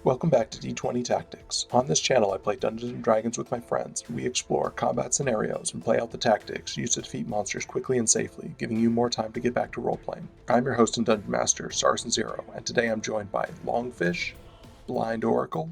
Welcome back to D20 Tactics. On this channel I play Dungeons & Dragons with my friends. We explore combat scenarios and play out the tactics used to defeat monsters quickly and safely, giving you more time to get back to roleplaying. I'm your host and Dungeon Master, Sarson Zero, and today I'm joined by LongFish, BlindOracle,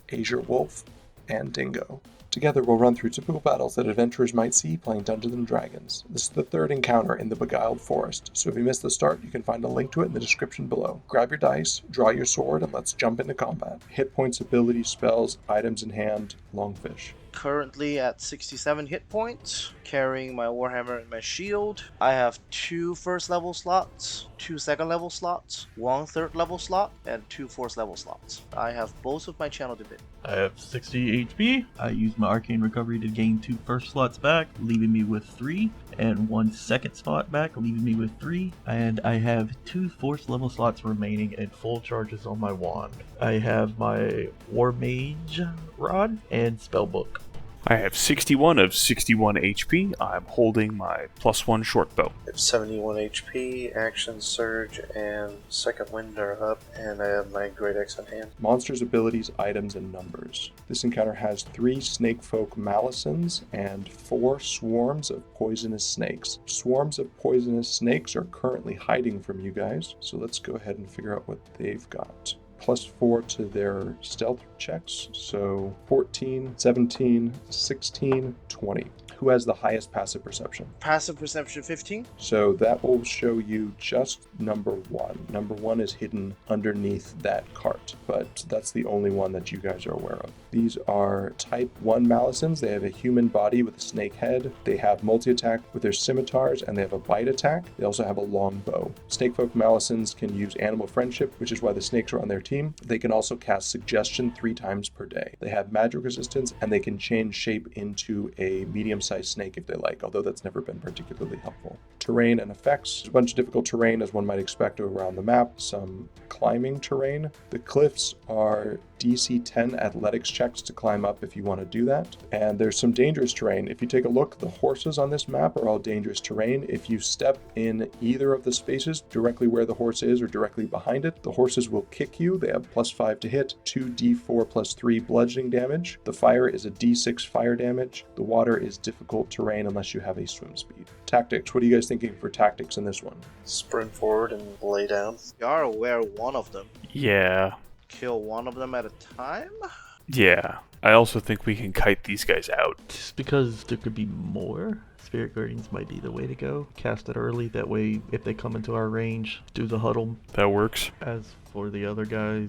AzureWolf, and Dingo. Together we'll run through typical battles that adventurers might see playing Dungeons & Dragons. This is the third encounter in the Beguiled Forest, so if you missed the start, you can find a link to it in the description below. Grab your dice, draw your sword, and let's jump into combat. Hit points, abilities, spells, items in hand, LongFish. Currently at 67 hit points, carrying my Warhammer and my shield. I have 2 first level slots, 2 second level slots, 1 third level slot, and 2 fourth level slots. I have both of my channel divinity. I have 60 HP. I use my arcane recovery to gain 2 first slots back, leaving me with 3, and 1 second slot back, leaving me with 3. And I have 2 fourth level slots remaining and full charges on my wand. I have my War Mage Rod and Spellbook. I have 61 of 61 HP. I'm holding my +1 short bow. I have 71 HP, Action Surge, and Second Wind are up, and I have my Great Axe in hand. Monsters, abilities, items, and numbers. This encounter has 3 snakefolk Malisons and 4 swarms of poisonous snakes. Swarms of poisonous snakes are currently hiding from you guys, so let's go ahead and figure out what they've got. +4 to their stealth checks, so 14, 17, 16, 20. Who has the highest passive perception? Passive perception 15. So that will show you just number 1. Number 1 is hidden underneath that cart, but that's the only one that you guys are aware of. These are type 1 Malisons. They have a human body with a snake head. They have multi-attack with their scimitars, and they have a bite attack. They also have a long bow. Snakefolk Malisons can use animal friendship, which is why the snakes are on their team. They can also cast suggestion 3 times per day. They have magic resistance, and they can change shape into a medium-sized snake if they like, although that's never been particularly helpful. Terrain and effects. There's a bunch of difficult terrain as one might expect around the map. Some climbing terrain. The cliffs are DC 10 athletics checks to climb up if you want to do that. And there's some dangerous terrain. If you take a look, the horses on this map are all dangerous terrain. If you step in either of the spaces directly where the horse is or directly behind it, the horses will kick you. They have +5 to hit, 2d4 +3 bludgeoning damage. The fire is a d6 fire damage. The water is difficult terrain unless you have a swim speed. Tactics. What are you guys thinking for tactics in this one? Sprint forward and lay down. You are aware one of them. Yeah. Kill one of them at a time? Yeah. I also think we can kite these guys out. Just because there could be more, Spirit Guardians might be the way to go. Cast it early, that way if they come into our range, do the huddle. That works. As for the other guys,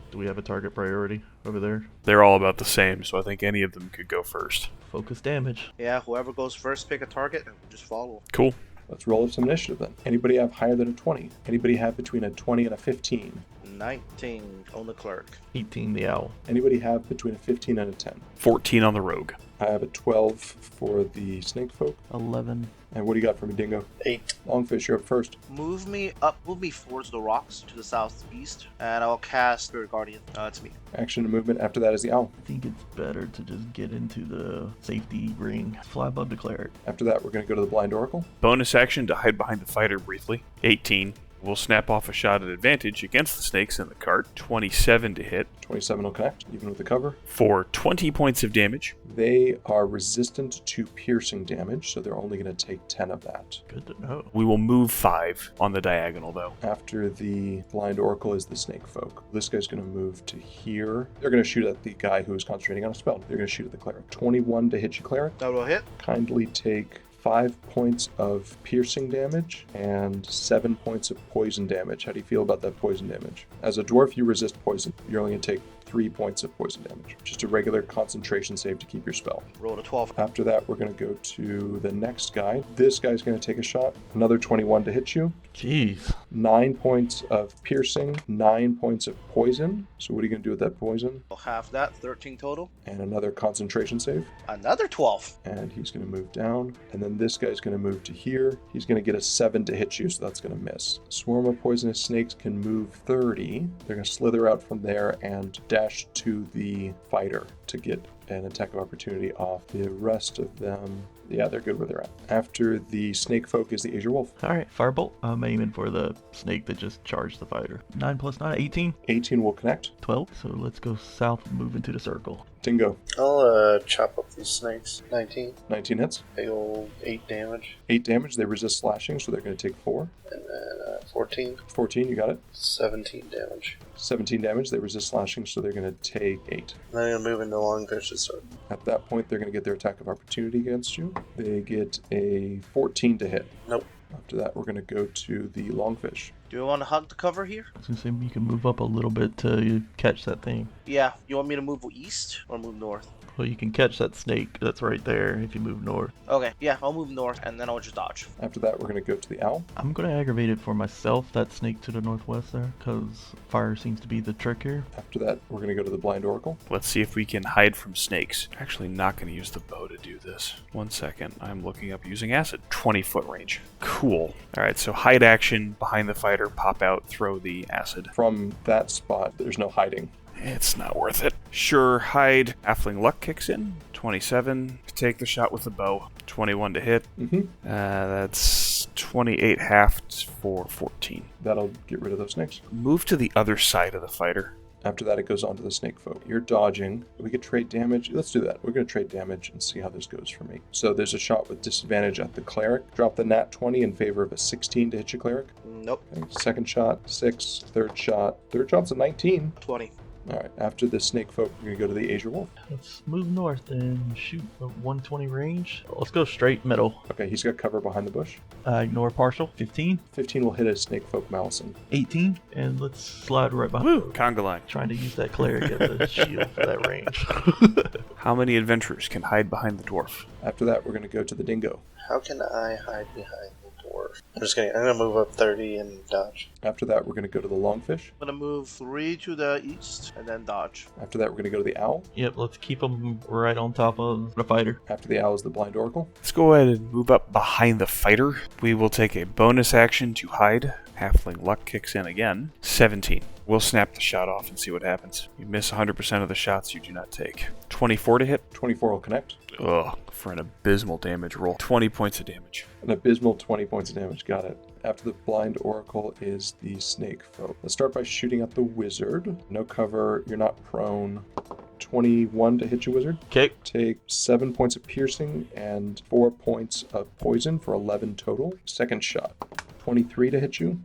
do we have a target priority over there? They're all about the same, so I think any of them could go first. Focus damage. Yeah, whoever goes first, pick a target and just follow. Cool. Let's roll some initiative then. Anybody have higher than a 20? Anybody have between a 20 and a 15? 19 on the clerk. 18 the owl. Anybody have between a 15 and a 10? 14 on the rogue. I have a 12 for the snake folk. 11. And what do you got for me, Dingo? 8. LongFish, you're up first. Move me towards the rocks to the southeast, and I'll cast Spirit Guardian. It's me. Action and movement. After that is the owl. I think it's better to just get into the safety ring. Fly above the cleric. After that, we're going to go to the BlindOracle. Bonus action to hide behind the fighter briefly. 18. We'll snap off a shot at advantage against the snakes in the cart. 27 to hit. 27 will connect, even with the cover. For 20 points of damage. They are resistant to piercing damage, so they're only going to take 10 of that. Good to know. We will move 5 on the diagonal, though. After the BlindOracle is the snake folk. This guy's going to move to here. They're going to shoot at the guy who is concentrating on a spell. They're going to shoot at the cleric. 21 to hit you, cleric. That will hit. Kindly take 5 points of piercing damage and 7 points of poison damage. How do you feel about that poison damage? As a dwarf, you resist poison. You're only going to take 3 points of poison damage. Just a regular concentration save to keep your spell. Roll a 12. After that, we're going to go to the next guy. This guy's going to take a shot. Another 21 to hit you. Jeez. 9 points of piercing, 9 points of poison. So what are you going to do with that poison? I'll have that. 13 total. And another concentration save. Another 12. And he's going to move down. And then this guy's going to move to here. He's going to get a 7 to hit you, so that's going to miss. Swarm of poisonous snakes can move 30. They're going to slither out from there and dash to the fighter to get an attack of opportunity off. The rest of them, yeah, they're good where they're at. After the snake folk is the AzureWolf. Alright, Firebolt. I'm aiming for the snake that just charged the fighter. 9 plus 9, 18. 18 will connect. 12. So let's go south, move into the circle. Dingo. I'll chop up these snakes. 19. 19 hits. Big old 8 damage. 8 damage. They resist slashing, so they're going to take 4. And then 14. 14, you got it. 17 damage. 17 damage. They resist slashing, so they're going to take 8. Then I'm going to move into LongFish's circle. At that point, they're going to get their attack of opportunity against you. They get a 14 to hit. Nope. After that, we're going to go to the LongFish. Do you want to hug the cover here? I was gonna say you can move up a little bit to catch that thing. Yeah. You want me to move east or move north? Well, you can catch that snake that's right there if you move north. Okay. Yeah, I'll move north and then I'll just dodge. After that, we're going to go to the owl. I'm gonna aggravate it for myself, that snake to the northwest there, because fire seems to be the trick here. After that, we're going to go to the BlindOracle. Let's see if we can hide from snakes. Actually, not going to use the bow to do this. 1 second. I'm looking up using acid. 20-foot range. Cool. All right, so hide action behind the fighter, pop out, throw the acid. From that spot, there's no hiding. It's not worth it. Sure, hide. Halfling luck kicks in. 27. Take the shot with the bow. 21 to hit. That's 28 halved for 14. That'll get rid of those snakes. Move to the other side of the fighter. After that, it goes on to the snake folk. You're dodging. We could trade damage. Let's do that. We're going to trade damage and see how this goes for me. So there's a shot with disadvantage at the cleric. Drop the nat 20 in favor of a 16 to hit your cleric. Nope. Okay. Second shot, 6. Third shot's a 19. 20. All right. After the snake folk, we're going to go to the AzureWolf. Let's move north and shoot a 120 range. Let's go straight middle. Okay, he's got cover behind the bush. Ignore partial. 15. 15 will hit a snake folk Malison. 18. And let's slide right behind. Woo! Conga line. Trying to use that cleric as a shield for that range. How many adventurers can hide behind the dwarf? After that, we're going to go to the Dingo. How can I hide behind the dwarf? I'm gonna move up 30 and dodge. After that, we're going to go to the LongFish. I'm gonna move 3 to the east and then dodge. After that, we're going to go to the Owl. Yep, let's keep them right on top of the fighter. After the Owl is the BlindOracle. Let's go ahead and move up behind the fighter. We will take a bonus action to hide. Halfling luck kicks in again. 17. We'll snap the shot off and see what happens. You miss 100% of the shots you do not take. 24 to hit. 24 will connect. Ugh, for an abysmal damage roll. 20 points of damage. An abysmal 20 points of damage. Got it. After the BlindOracle is the snake folk. Let's start by shooting at the wizard. No cover. You're not prone. 21 to hit you, wizard. Okay. Take 7 points of piercing and 4 points of poison for 11 total. Second shot. 23 to hit you.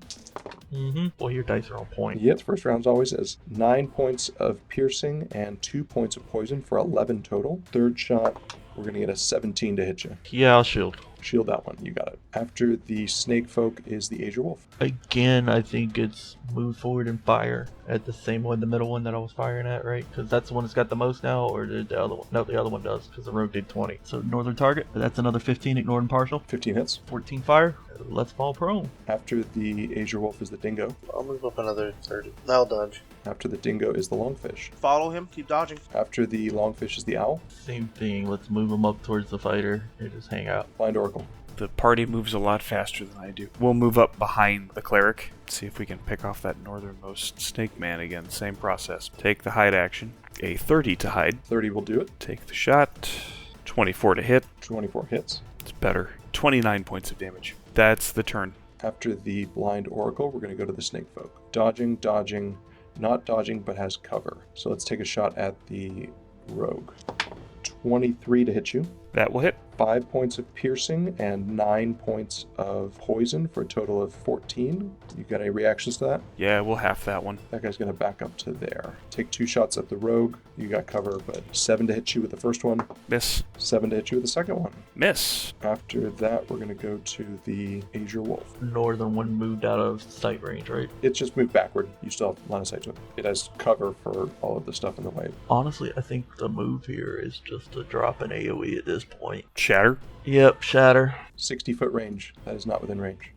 Boy, your dice are on point. Yes, first round's always is 9 points of piercing and 2 points of poison for 11 total. Third shot, we're going to get a 17 to hit you. Yeah, I'll shield. Shield that one, you got it. After the snake folk is the AzureWolf. Again, I think it's move forward and fire at the same one, the middle one that I was firing at, right? Because that's the one that's got the most now, or did the other one? No, the other one does, because the rogue did 20. So northern target, that's another 15, ignored and partial. 15 hits. 14 fire, let's fall prone. After the AzureWolf is the Dingo. I'll move up another 30. I'll dodge. After the Dingo is the LongFish. Follow him, keep dodging. After the LongFish is the Owl. Same thing, let's move them up towards the fighter and just hang out. BlindOracle. The party moves a lot faster than I do. We'll move up behind the cleric. See if we can pick off that northernmost snake man again. Same process. Take the hide action. A 30 to hide. 30 will do it. Take the shot. 24 to hit. 24 hits. It's better. 29 points of damage. That's the turn. After the BlindOracle, we're going to go to the snake folk. Dodging, dodging, not dodging, but has cover. So let's take a shot at the rogue. 23 to hit you. That will hit. 5 points of piercing and 9 points of poison for a total of 14. You got any reactions to that? Yeah, we'll half that one. That guy's going to back up to there. Take 2 shots at the rogue. You got cover, but 7 to hit you with the first one. Miss. 7 to hit you with the second one. Miss. After that, we're going to go to the AzureWolf. Northern one moved out of sight range, right? It's just moved backward. You still have line of sight to it. It has cover for all of the stuff in the way. Honestly, I think the move here is just to drop an AoE at this point. Shatter. Yep, shatter. 60-foot range. That is not within range.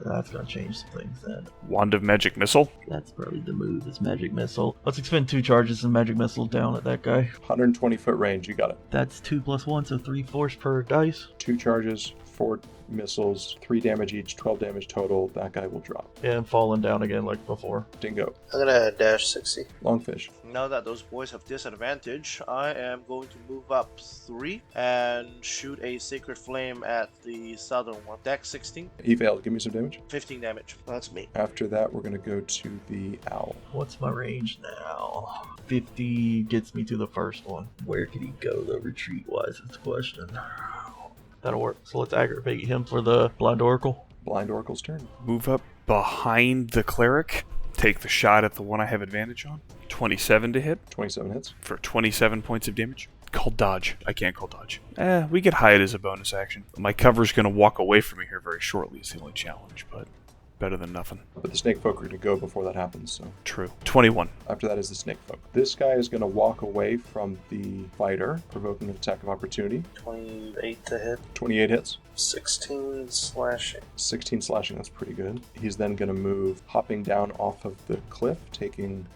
That's gonna change some things then. Wand of Magic Missile. That's probably the move, is Magic Missile. Let's expend 2 charges and Magic Missile down at that guy. 120-foot range. You got it. That's 2 plus 1, so 3 force per dice. 2 charges, 4 missiles, 3 damage each, 12 damage total. That guy will drop. And falling down again like before. Dingo. I'm gonna dash 60. Longfish. Now that those boys have disadvantage, I am going to move up 3 and shoot a Sacred Flame at the southern one. Dex 16, He failed. Give me some damage. 15 damage. That's me. After that, we're going to go to the owl. What's my range now? 50 gets me to the first one. Where could he go though, retreat-wise is the question. That'll work. So let's aggravate him for the BlindOracle. BlindOracle's turn. Move up behind the cleric. Take the shot at the one I have advantage on. 27 to hit 27 hits. for 27 points of damage. Call dodge. I can't call dodge. We could hide as a bonus action. My cover's going to walk away from me here very shortly is the only challenge, but better than nothing. But the snake folk are going to go before that happens, so. True. 21. After that is the snake folk. This guy is going to walk away from the fighter, provoking an attack of opportunity. 28 to hit. 28 hits. 16 slashing. 16 slashing, that's pretty good. He's then going to move, hopping down off of the cliff, taking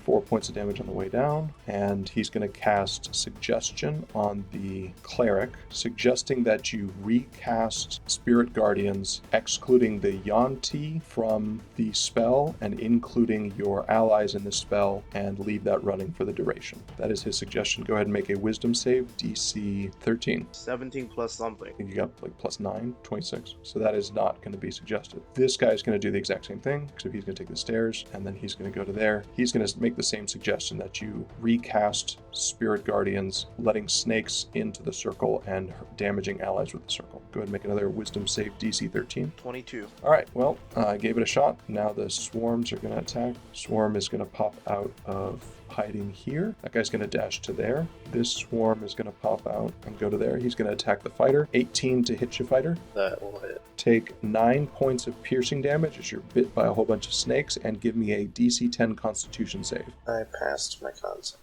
4 points of damage on the way down, and he's going to cast Suggestion on the cleric, suggesting that you recast Spirit Guardians, excluding the Yanti from the spell and including your allies in the spell, and leave that running for the duration. That is his suggestion. Go ahead and make a Wisdom save, DC 13. 17 plus something. I think you got like plus 9, 26. So that is not going to be suggested. This guy's going to do the exact same thing. So he's going to take the stairs, and then he's going to go to there. He's going to make the same suggestion that you recast Spirit Guardians, letting snakes into the circle and damaging allies with the circle. Go ahead and make another Wisdom save, DC 13. 22. All right, well, I gave it a shot. Now the swarms are going to attack. Swarm is going to pop out of hiding here. That guy's going to dash to there. This swarm is going to pop out and go to there. He's going to attack the fighter. 18 to hit you, fighter. That will hit. Take 9 points of piercing damage as you're bit by a whole bunch of snakes, and give me a DC 10 Constitution save. I passed my con save.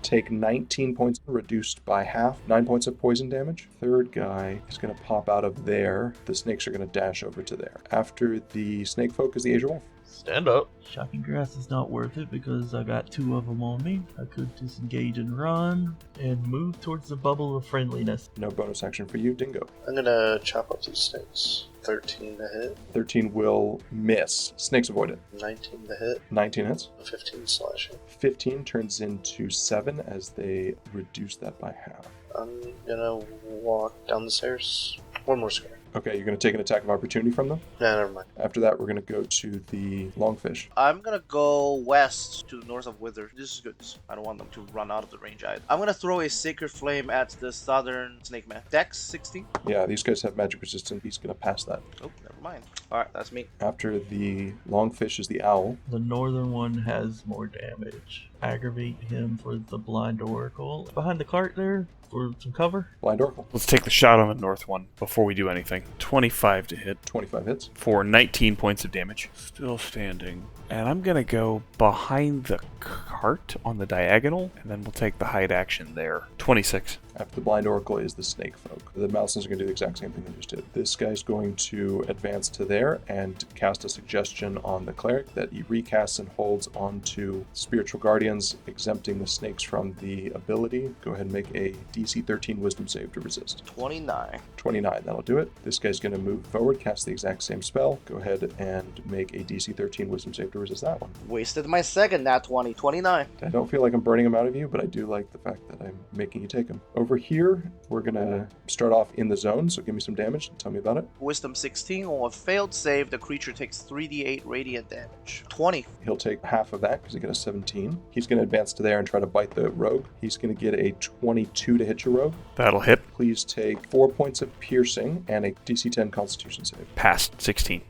Take 19 points, reduced by half. 9 points of poison damage. Third guy is going to pop out of there. The snakes are going to dash over to there. After the snake folk is the AzureWolf. Stand up. Shocking Grass is not worth it because I got 2 of them on me. I could disengage and run and move towards the bubble of friendliness. No bonus action for you, Dingo. I'm gonna chop up these snakes. 13 to hit. 13 will miss. Snakes avoid it. 19 to hit. 19 hits. 15 slashing. 15 turns into 7 as they reduce that by half. I'm gonna walk down the stairs. One more square. Okay, you're going to take an attack of opportunity from them. Nah, never mind. After that, we're going to go to the LongFish. I'm gonna go west to the north of Wither. This is good. I don't want them to run out of the range. I'm gonna throw a Sacred Flame at the southern snake man. Dex 16. Yeah, these guys have magic resistance. He's going to pass that. Oh, never mind. Alright, that's me. After the LongFish is the owl. The northern one has more damage. Aggravate him for the BlindOracle. Behind the cart there for some cover. BlindOracle. Let's take the shot on the north one before we do anything. 25 to hit 25 hits. for 19 points of damage. Still standing. And I'm going to go behind the cart on the diagonal, and then we'll take the hide action there. 26. After the BlindOracle is the snake folk. The Malisons are going to do the exact same thing they just did. This guy's going to advance to there and cast a suggestion on the cleric that he recasts and holds onto spiritual guardians, exempting the snakes from the ability. Go ahead and make a DC 13 wisdom save to resist. 29. 29, that'll do it. This guy's going to move forward, cast the exact same spell. Go ahead and make a DC 13 wisdom save to resist that one. Wasted my second nat 20. 29. I don't feel like I'm burning him out of you, but I do like the fact that I'm making you take him. Over here, we're going to start off in the zone, so give me some damage and tell me about it. Wisdom 16. On a failed save, the creature takes 3d8 radiant damage. 20. He'll take half of that because he got a 17. He's going to advance to there and try to bite the rogue. He's going to get a 22 to hit your rogue. That'll hit. Please take 4 points of piercing and a DC 10 Constitution save. Passed. 16.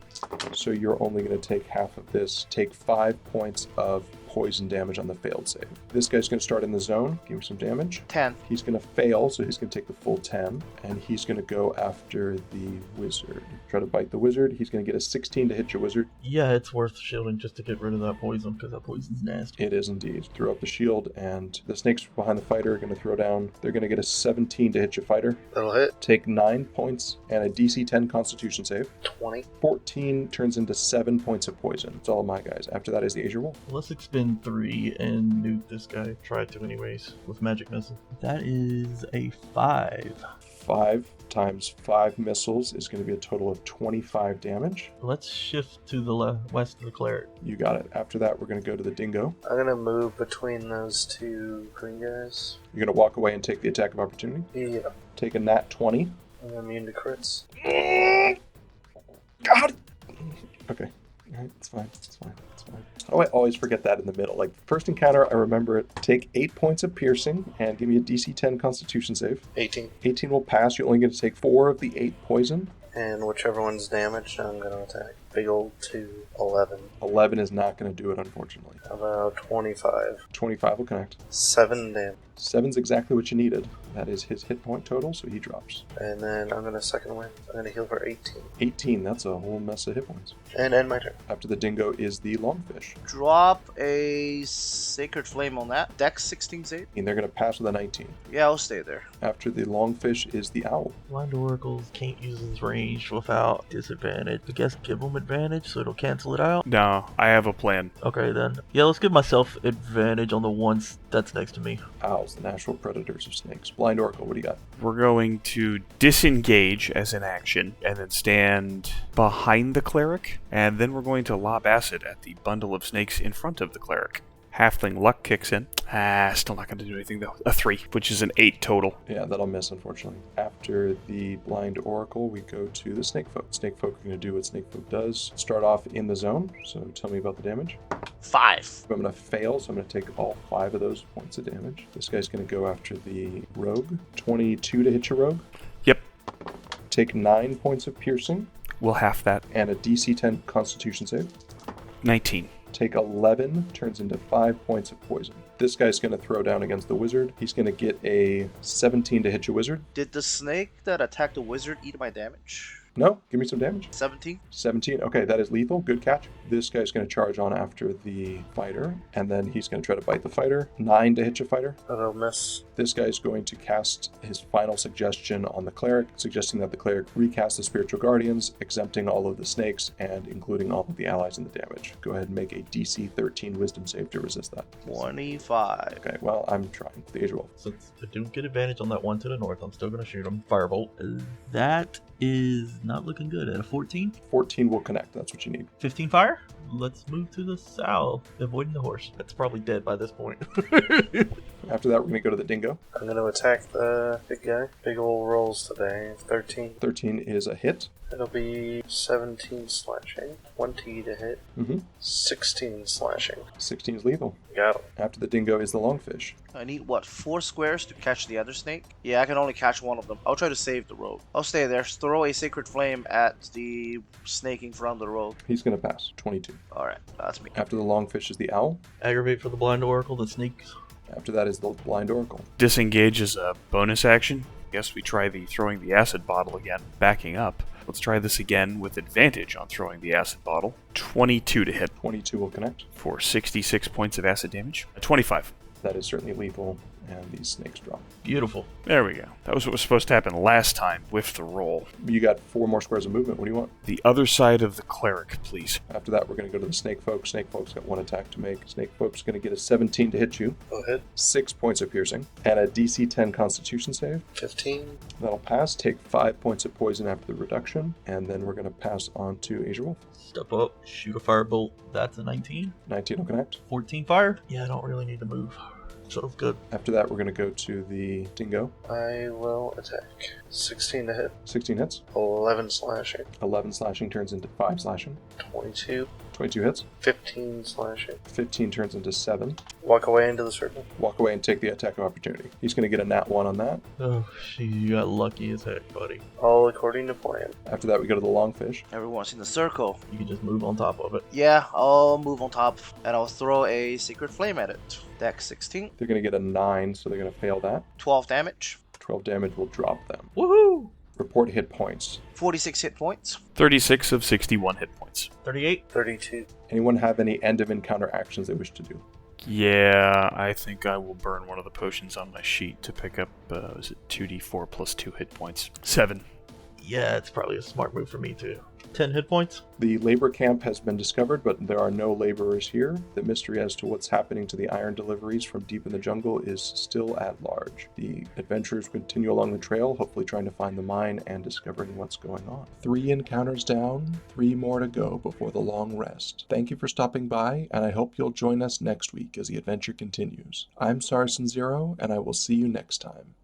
So you're only going to take half of this. Take 5 points of poison damage on the failed save. This guy's going to start in the zone. Give me some damage. 10. He's going to fail, so he's going to take the full 10. And he's going to go after the wizard. Try to bite the wizard. He's going to get a 16 to hit your wizard. Yeah, it's worth shielding just to get rid of that poison because that poison's nasty. It is indeed. Throw up the shield, and the snakes behind the fighter are going to throw down. They're going to get a 17 to hit your fighter. That'll hit. Take 9 points and a DC 10 Constitution save. 20. 14 turns into 7 points of poison. It's all my guys. After that is the AzureWolf. Let's expend spend 3 and nuke this guy. Try to anyways with magic missile. That is a 5. 5 times 5 missiles is going to be a total of 25 damage. Let's shift to the west of the cleric. You got it. After that, we're going to go to the Dingo. I'm gonna move between those two green guys. You're going to walk away and take the attack of opportunity. Yeah. Take a nat 20. I'm immune to crits. God! Okay. Alright, it's fine. It's fine. It's fine. How do I always forget that in the middle? Like, first encounter, I remember it. Take 8 points of piercing and give me a DC 10 Constitution save. 18. 18 will pass. You're only going to take 4 of the 8 poison. And whichever one's damaged, I'm gonna attack. Big old 2, 11. 11 is not going to do it, unfortunately. About 25. 25 will connect. 7 damage. 7's exactly what you needed. That is his hit point total, so he drops. And then I'm gonna second wind. I'm gonna heal for 18. 18, that's a whole mess of hit points. And end my turn. After the Dingo is the Longfish. Drop a Sacred Flame on that. Dex 16 save. And they're going to pass with a 19. Yeah, I'll stay there. After the Longfish is the Owl. Blind Oracles can't use his range without disadvantage. I guess give him advantage so it'll cancel it out. No, I have a plan. Okay then. Yeah, let's give myself advantage on the ones that's next to me. Owls, the natural predators of snakes. Blind Oracle, what do you got? We're going to disengage as an action and then stand behind the cleric, and then we're going to lob acid at the bundle of snakes in front of the cleric. Halfling luck kicks in. Still not going to do anything though. A 3, which is an 8 total. Yeah, that'll miss, unfortunately. After the Blind Oracle, we go to the Snake Folk. Snake Folk are going to do what Snake Folk does. Start off in the zone, so tell me about the damage. 5. I'm going to fail, so I'm going to take all 5 of those points of damage. This guy's going to go after the Rogue. 22 to hit your Rogue. Yep, Take 9 points of piercing we'll half that. and a DC 10 Constitution save. 19. Take 11, turns into 5 points of poison. This guy's going to throw down against the wizard. He's going to get a 17 to hit your wizard. Did the snake that attacked the wizard eat my damage? No, give me some damage. 17. 17. Okay, that is lethal. Good catch. This guy's going to charge on after the fighter, and then he's going to try to bite the fighter. 9 to hit your fighter. That'll miss. This guy's going to cast his final suggestion on the cleric, suggesting that the cleric recast the spiritual guardians, exempting all of the snakes and including all of the allies in the damage. Go ahead and make a DC 13 wisdom save to resist that. 25. Okay, well, I'm trying. The AzureWolf. Since I do get advantage on that one to the north, I'm still going to shoot him. Firebolt. That is not looking good at a 14. 14 will connect. That's what you need. 15 fire. Let's move to the south, avoiding the horse. That's probably dead by this point. After that, we're going to go to the Dingo. I'm gonna attack the big guy. Big ol' rolls today. 13. 13 is a hit. It'll be 17 slashing. 20 to hit. 16 slashing. 16 is lethal. Got him. After the Dingo is the Longfish. I need, what, 4 squares to catch the other snake? Yeah, I can only catch one of them. I'll try to save the rogue. I'll stay there. Throw a Sacred Flame at the snake in front of the rogue. He's going to pass. 22. Alright, that's me. After the Longfish is the Owl. Aggravate for the Blind Oracle, the snakes. After that is the Blind Oracle. Disengage is a bonus action. Guess we try the throwing the acid bottle again. Backing up. Let's try this again with advantage on throwing the acid bottle. 22 to hit 22 will connect. for 66 points of acid damage. 25. That is certainly lethal, and these snakes drop. Beautiful. There we go. That was what was supposed to happen last time with the roll. You got 4 more squares of movement. What do you want? The other side of the cleric, please. After that, we're going to go to the Snake Folk. Snake Folk's got 1 attack to make. Snake Folk's going to get a 17 to hit you. Go ahead. 6 points of piercing. And a DC 10 Constitution save. 15. That'll pass. Take 5 points of poison after the reduction. And then we're going to pass on to AzureWolf. Step up, shoot a firebolt. That's a 19. 19 will connect. 14 fire. Yeah, I don't really need to move. Sounds good. After that, we're going to go to the Dingo. I will attack. 16 to hit. 16 hits. 11 slashing. 11 slashing turns into 5 slashing. 22. 22 hits. 15 slashing. 15 turns into 7. Walk away into the circle. Walk away and take the attack of opportunity. He's going to get a nat 1 on that. Oh, you got lucky as heck, buddy. All according to plan. After that, we go to the Longfish. Everyone's in the circle. You can just move on top of it. Yeah, I'll move on top and I'll throw a Sacred Flame at it. Dex 16. They're going to get a 9, so they're going to fail that. 12 damage. 12 damage will drop them. Woohoo! Report hit points. 46 hit points. 36 of 61 hit points. 38. 32. Anyone have any end of encounter actions they wish to do? Yeah, I think I will burn one of the potions on my sheet to pick up, is it 2d4 plus 2 hit points? 7. Yeah, it's probably a smart move for me too. 10 hit points. The labor camp has been discovered, but there are no laborers here. The mystery as to what's happening to the iron deliveries from deep in the jungle is still at large. The adventurers continue along the trail, hopefully trying to find the mine and discovering what's going on. 3 encounters down, 3 more to go before the long rest. Thank you for stopping by, and I hope you'll join us next week as the adventure continues. I'm Saracen Zero, and I will see you next time.